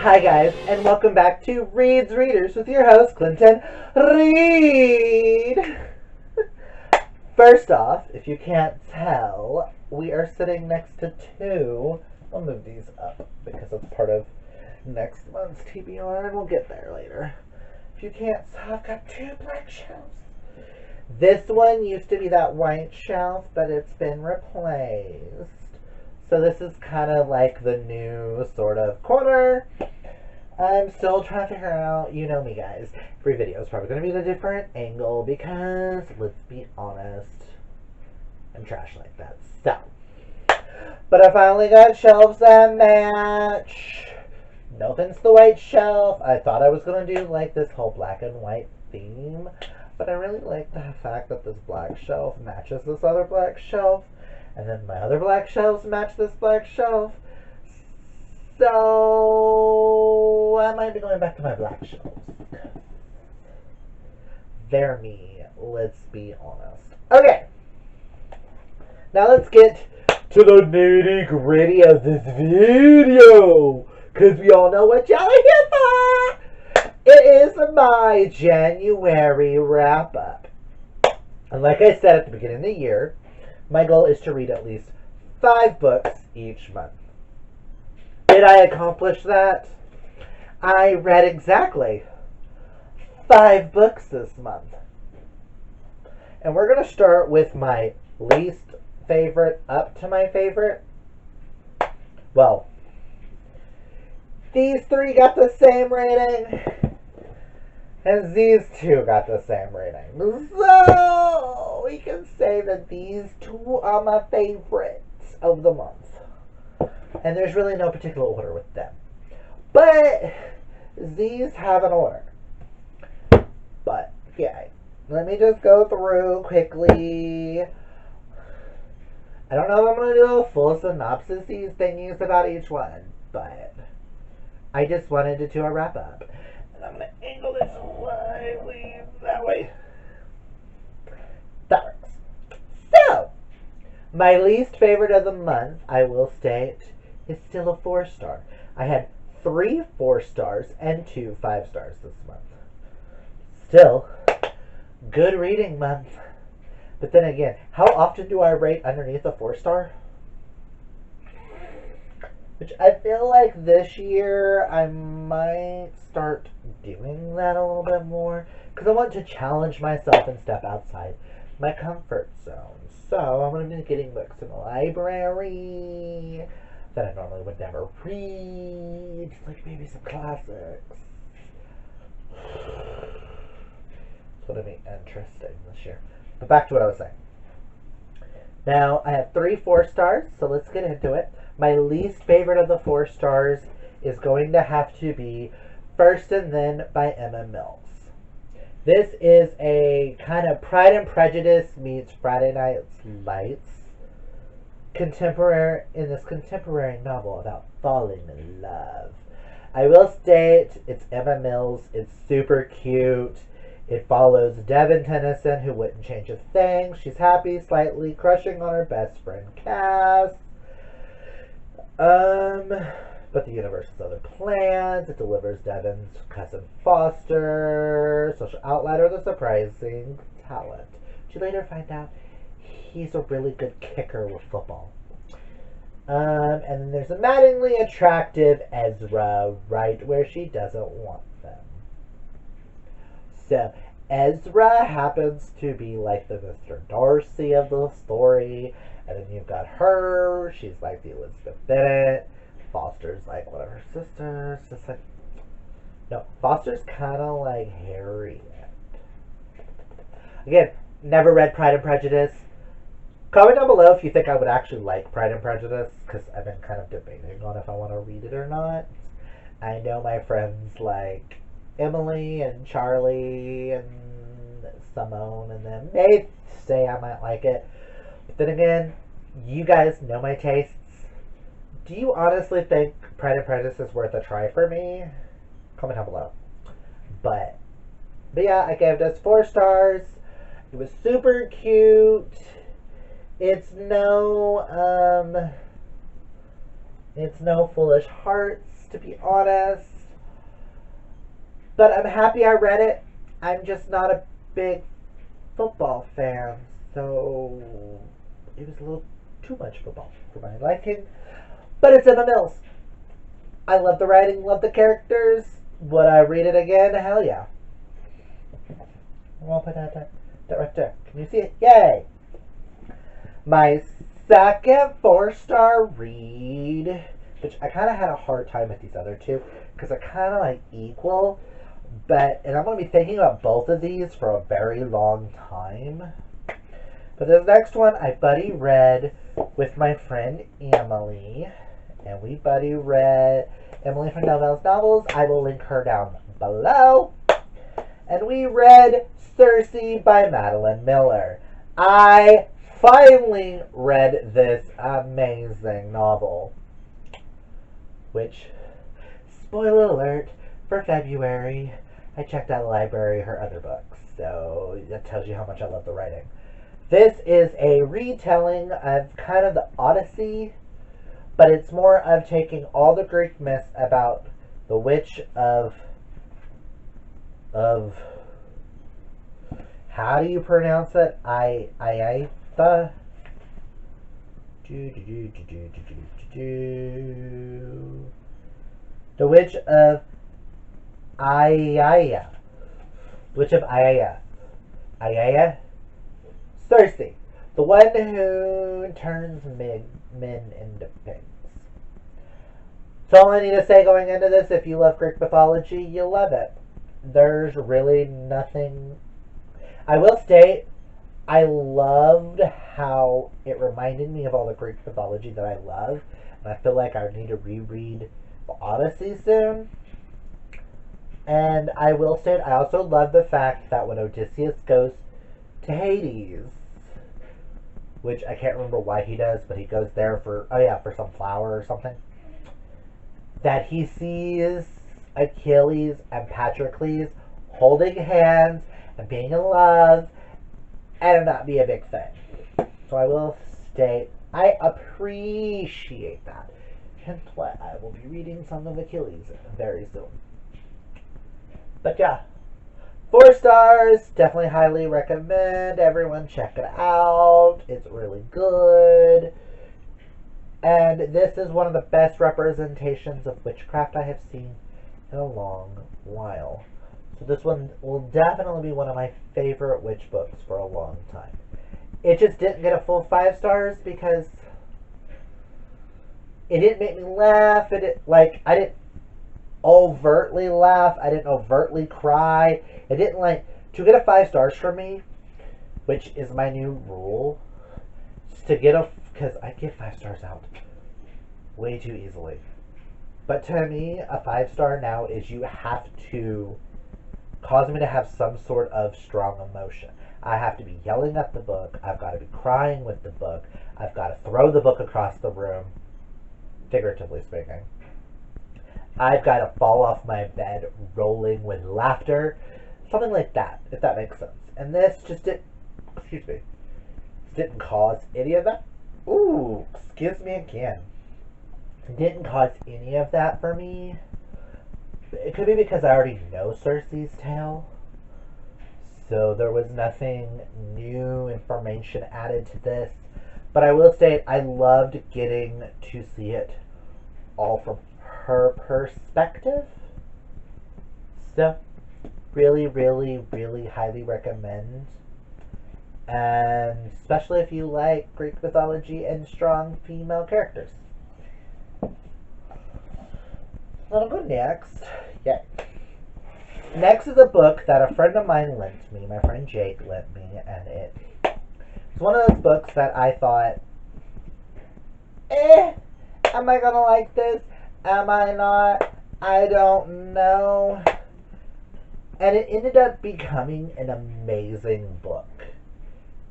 Hi guys, and welcome back to Reed's Readers with your host, Clinton Reed. First off, if you can't tell, we are sitting next to two. I'll move these up because it's part of next month's TBR and we'll get there later. If you can't tell, I've got two black shelves. This one used to be that white shelf, but it's been replaced. So this is kind of like the new sort of corner. I'm still trying to figure out, you know me guys, every video is probably going to be at a different angle because, let's be honest, I'm trash like that. So, but I finally got shelves that match. No offense to the white shelf. I thought I was going to do like this whole black and white theme, but I really like the fact that this black shelf matches this other black shelf, and then my other black shelves match this black shelf. So I might be going back to my black shelves. They're me, let's be honest. Okay, now let's get to the nitty gritty of this video, because we all know what y'all are here for. It is my January wrap up. And like I said at the beginning of the year, my goal is to read at least 5 books each month. Did I accomplish that? I read exactly 5 books this month. And we're going to start with my least favorite up to my favorite. Well, these 3 got the same rating, and these 2 got the same rating. So, we can say that these 2 are my favorites of the month. And there's really no particular order with them. But these have an order. But, yeah. Let me just go through quickly. I don't know if I'm going to do a full synopsis these thingies about each one. But I just wanted to do a wrap up. And I'm going to angle this slightly that way. That works. So, my least favorite of the month, I will state, is still a 4-star. I had 3 4 stars and 2 5 stars this month. Still, good reading month. But then again, how often do I rate underneath a 4-star? Which I feel like this year I might start doing that a little bit more, because I want to challenge myself and step outside my comfort zone. So I'm going to be getting books in the library that I normally would never read, like maybe some classics. It's going to be interesting this year. But back to what I was saying. Now, I have 3 4 stars, so let's get into it. My least favorite of the 4 stars is going to have to be First and Then by Emma Mills. This is a kind of Pride and Prejudice meets Friday Night Lights contemporary novel about falling in love. I will state it's Emma Mills. It's super cute. It follows Devin Tennyson, who wouldn't change a thing. She's happy, slightly crushing on her best friend Cass. But the universe has other plans. It delivers Devin's cousin Foster, social outlier with a surprising talent. But you later find out he's a really good kicker with football. And then there's a maddeningly attractive Ezra right where she doesn't want them. So, Ezra happens to be like the Mr. Darcy of the story. And then you've got her. She's like the Elizabeth Bennet. Foster's like one of her sisters. Just like, no, Foster's kind of like Harriet. Again, never read Pride and Prejudice. Comment down below if you think I would actually like Pride and Prejudice, because I've been kind of debating on if I want to read it or not. I know my friends like Emily and Charlie and Simone and them, they say I might like it. But then again, you guys know my tastes. Do you honestly think Pride and Prejudice is worth a try for me? Comment down below. But yeah, I gave this 4 stars. It was super cute. It's no Foolish Hearts. to be honest. But I'm happy I read it. I'm just not a big football fan, so it was a little too much football for my liking. But it's Emma Mills. I love the writing, love the characters. Would I read it again? Hell yeah. I'll put that right there. Can you see it? Yay! My second 4-star read, which I kind of had a hard time with these other two because they're kind of like equal, and I'm going to be thinking about both of these for a very long time. But this next one I buddy read with my friend Emily, and we buddy read Emily from Novell's Novels. I will link her down below. And we read Circe by Madeline Miller. I finally read this amazing novel, which, spoiler alert, for February, I checked out the library, her other books, so that tells you how much I love the writing. This is a retelling of kind of the Odyssey, but it's more of taking all the Greek myths about the witch of how do you pronounce it? Iantha. The witch of Aiaia. Witch of Aiaia. Aiaia? Circe. The one who turns men into pigs. So all I need to say going into this, if you love Greek mythology, you'll love it. There's really nothing. I will state, I loved how it reminded me of all the Greek mythology that I love, and I feel like I need to reread the Odyssey soon. And I will state, I also love the fact that when Odysseus goes to Hades, which I can't remember why he does, but he goes there for some flower or something, that he sees Achilles and Patroclus holding hands and being in love, and it not be a big thing. So I will state, I appreciate that. Hence why I will be reading some of Achilles very soon. But yeah, 4 stars, definitely highly recommend. Everyone check it out. It's really good. And this is one of the best representations of witchcraft I have seen in a long while. So this one will definitely be one of my favorite witch books for a long time. It just didn't get a full 5 stars because it didn't make me laugh. I didn't overtly laugh. I didn't overtly cry. It didn't to get a 5 stars for me, which is my new rule, because I give 5 stars out way too easily. But to me, a 5-star now is you have to cause me to have some sort of strong emotion. I have to be yelling at the book. I've got to be crying with the book. I've got to throw the book across the room, figuratively speaking. I've got to fall off my bed rolling with laughter. Something like that, if that makes sense. And this just didn't cause any of that. Ooh, excuse me again. Didn't cause any of that for me. It could be because I already know Circe's tale. So there was nothing new information added to this. But I will say I loved getting to see it all from her perspective. So really, really, really highly recommend. And especially if you like Greek mythology and strong female characters. I'll go next. Yeah. Next is a book that a friend of mine lent me. My friend Jake lent me, and it's one of those books that I thought, am I gonna like this? Am I not? I don't know. And it ended up becoming an amazing book.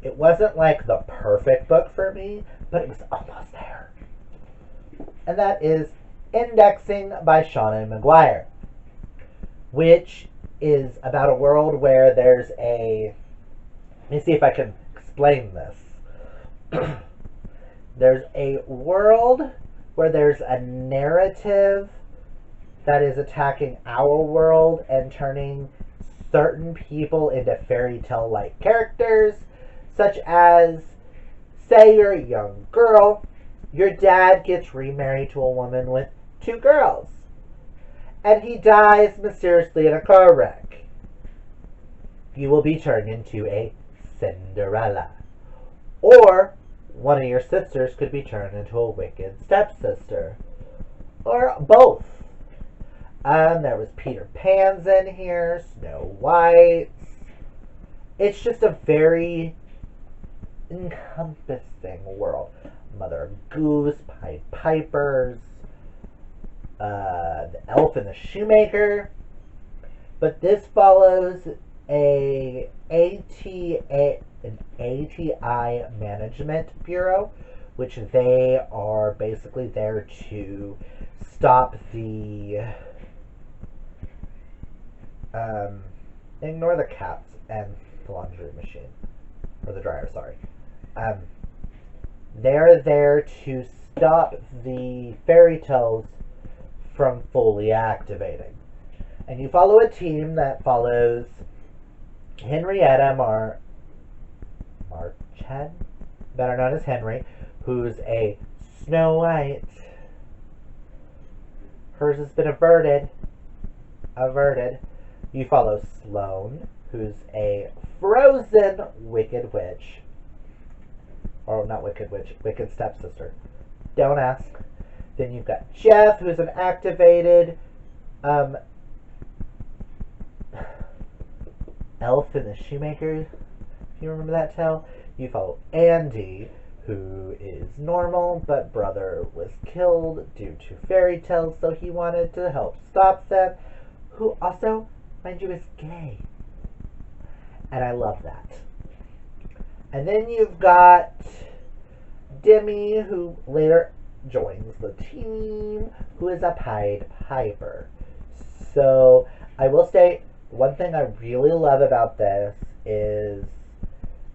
It wasn't like the perfect book for me, but it was almost there. And that is Indexing by Seanan McGuire, which is about a world where there's let me see if I can explain this. There's a world where there's a narrative that is attacking our world and turning certain people into fairy tale like characters, such as, say you're a young girl, your dad gets remarried to a woman with 2 girls, and he dies mysteriously in a car wreck. You will be turned into a Cinderella. Or one of your sisters could be turned into a wicked stepsister. Or both. There was Peter Pan's in here, Snow White's. It's just a very encompassing world. Mother Goose, Pied Pipers, the Elf and the Shoemaker. But this follows an ATI management bureau, which they are basically there to stop the ignore the cats and the laundry machine, or the dryer, sorry. They're there to stop the fairy tales from fully activating. And you follow a team that follows Henrietta Marched, better known as Henry, who's a Snow White. Hers has been averted. You follow Sloane, who's a frozen Wicked Witch. Or not Wicked Witch, Wicked Stepsister. Don't ask. Then you've got Jeff, who's an activated Elf and the Shoemaker, if you remember that tale. You follow Andy, who is normal, but brother was killed due to fairy tales, so he wanted to help stop them, who also, mind you, is gay. And I love that. And then you've got Demi, who later joins the team, who is a Pied Piper. So, I will state, one thing I really love about this is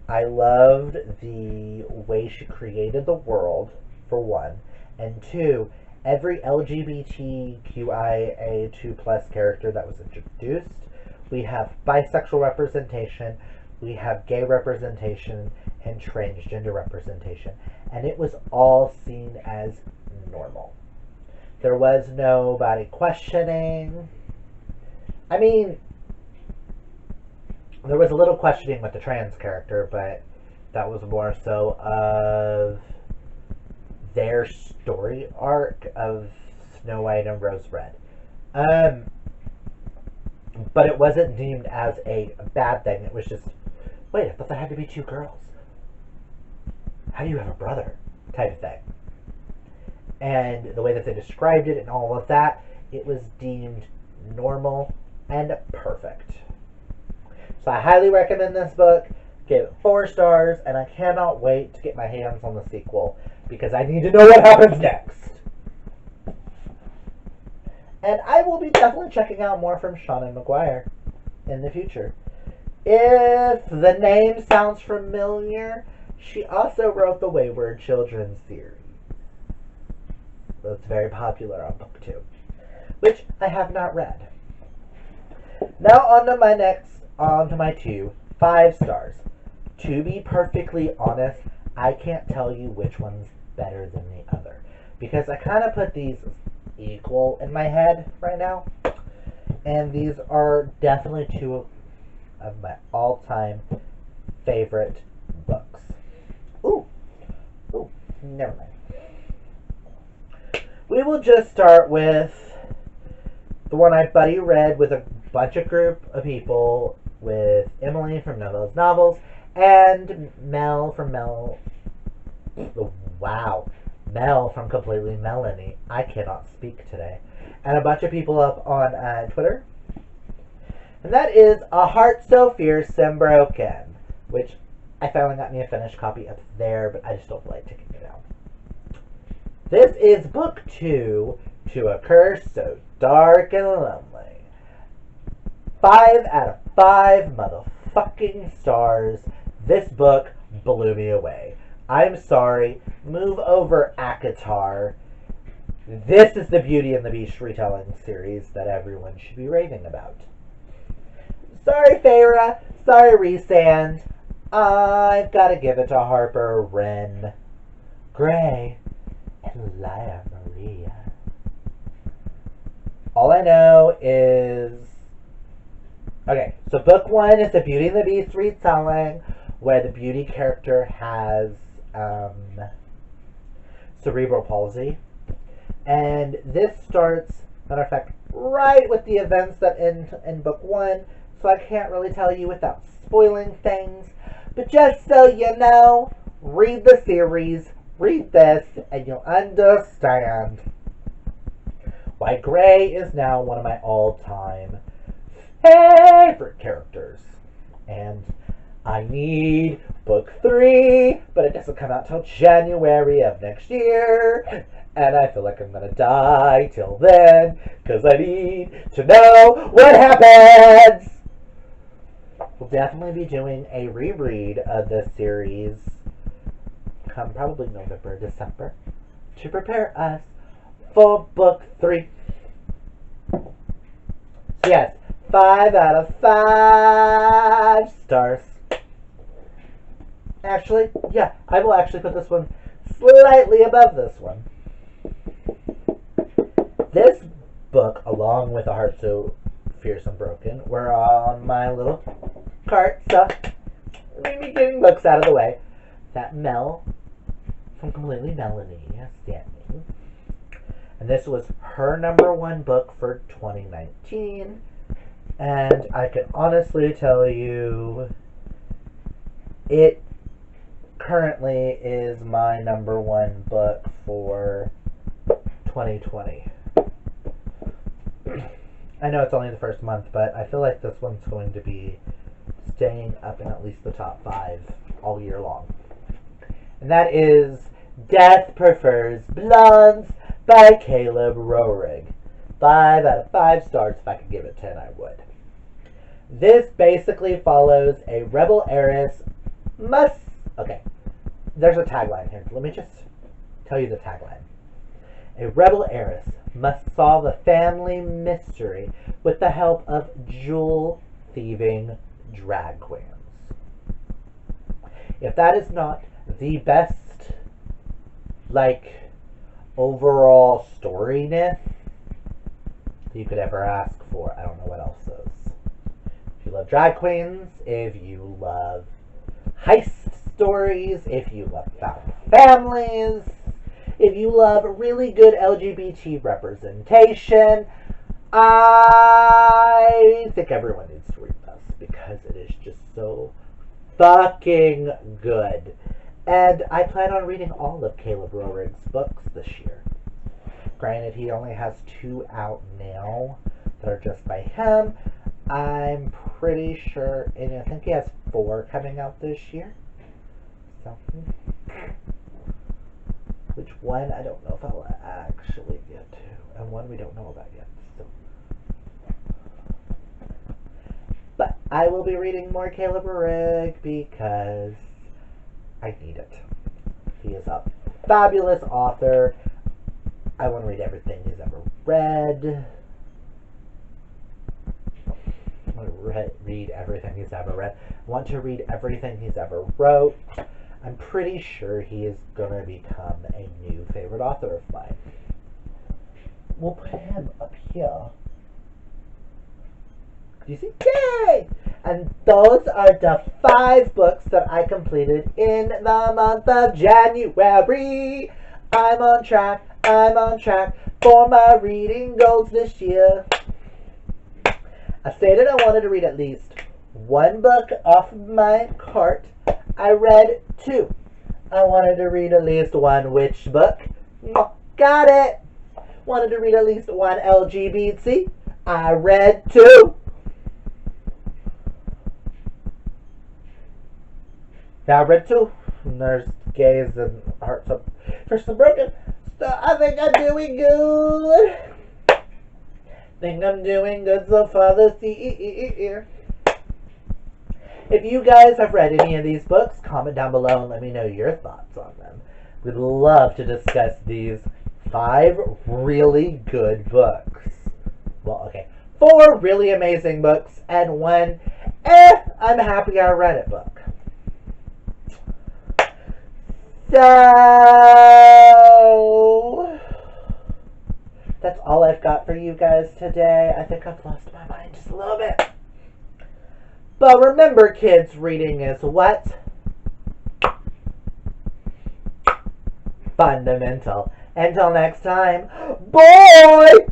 I loved the way she created the world, for one, and 2, every LGBTQIA2 plus character that was introduced. We have bisexual representation, we have gay representation, and transgender representation, and it was all seen as normal. There was nobody questioning. I mean, there was a little questioning with the trans character, but that was more so of their story arc of Snow White and Rose Red. But it wasn't deemed as a bad thing. It was just, wait, I thought there had to be 2 girls. How do you have a brother? Type of thing. And the way that they described it and all of that, it was deemed normal and perfect. So I highly recommend this book. Gave it 4 stars, and I cannot wait to get my hands on the sequel because I need to know what happens next. And I will be definitely checking out more from Seanan McGuire in the future. If the name sounds familiar, she also wrote the Wayward Children series. That's very popular on BookTube, which I have not read. Now on to my 2 5 stars. To be perfectly honest, I can't tell you which one's better than the other because I kind of put these equal in my head right now, and these are definitely 2 of my all-time favorite books. Ooh, never mind. We will just start with the one I buddy read with a bunch of group of people, with Emily from Novellas Novels and Mel from Completely Melanie. I cannot speak today. And a bunch of people up on Twitter. And that is A Heart So Fierce and Broken, which I finally got me a finished copy up there, but I just don't feel like taking it down. This is book 2 to A Curse So Dark and Lonely. 5 out of 5 motherfucking stars. This book blew me away. I'm sorry. Move over, ACOTAR. This is the Beauty and the Beast retelling series that everyone should be raving about. Sorry, Feyre. Sorry, Rhysand. I've got to give it to Harper, Wren, Grey, and Lyra Maria. All I know is... Okay, so book 1 is the Beauty and the Beast retelling, where the Beauty character has cerebral palsy. And this starts, matter of fact, right with the events that end in book 1, so I can't really tell you without spoiling things. But just so you know, read the series, read this, and you'll understand why Grey is now one of my all-time favorite characters. And I need book 3, but it doesn't come out till January of next year. And I feel like I'm gonna die till then, because I need to know what happens! We'll definitely be doing a reread of this series come probably November, December, to prepare us for book 3. So yes, 5 out of 5 stars. Actually, yeah, I will actually put this one slightly above this one. This book, along with A Heart So Fierce and Broken, were on my little cart, so let me getting books out of the way. That Mel from Completely Melanie standing. And this was her number 1 book for 2019. And I can honestly tell you, it currently is my number 1 book for 2020. I know it's only the first month, but I feel like this one's going to be staying up in at least the top 5 all year long. And that is Death Prefers Blondes by Caleb Roehrig. 5 out of 5 stars. If I could give it 10, I would. This basically follows a rebel heiress must... Okay, there's a tagline here. Let me just tell you the tagline. A rebel heiress must solve a family mystery with the help of jewel-thieving drag queens. If that is not the best, overall storyness you could ever ask for, I don't know what else is. If you love drag queens, if you love heist stories, if you love found families, if you love really good LGBT representation, I think everyone needs to read this because it is just so fucking good. And I plan on reading all of Caleb Roehrig's books this year. Granted, he only has 2 out now that are just by him. I'm pretty sure, and I think he has 4 coming out this year. So, which one, I don't know if I'll actually get to. And one we don't know about yet. So. But I will be reading more Caleb Roehrig because I need it. He is a fabulous author. I want to read everything he's ever read. I want to read everything he's ever read. I want to read everything he's ever wrote. I'm pretty sure he is going to become a new favorite author of mine. We'll put him up here. Do you see? Yay! And those are the 5 books that I completed in the month of January. I'm on track for my reading goals this year. I stated I wanted to read at least 1 book off of my cart. I read 2. I wanted to read at least 1 witch book. Got it. Wanted to read at least 1 LGBT. I read 2. Yeah, I read 2. And there's Gays and Hearts of First and Broken. So I think I'm doing good. Think I'm doing good so far this year. If you guys have read any of these books, comment down below and let me know your thoughts on them. We'd love to discuss these 5 really good books. Well, okay. 4 really amazing books and 1, I'm happy I read it book. So that's all I've got for you guys today. I think I've lost my mind just a little bit. But remember, kids, reading is what? Fundamental. Until next time, bye!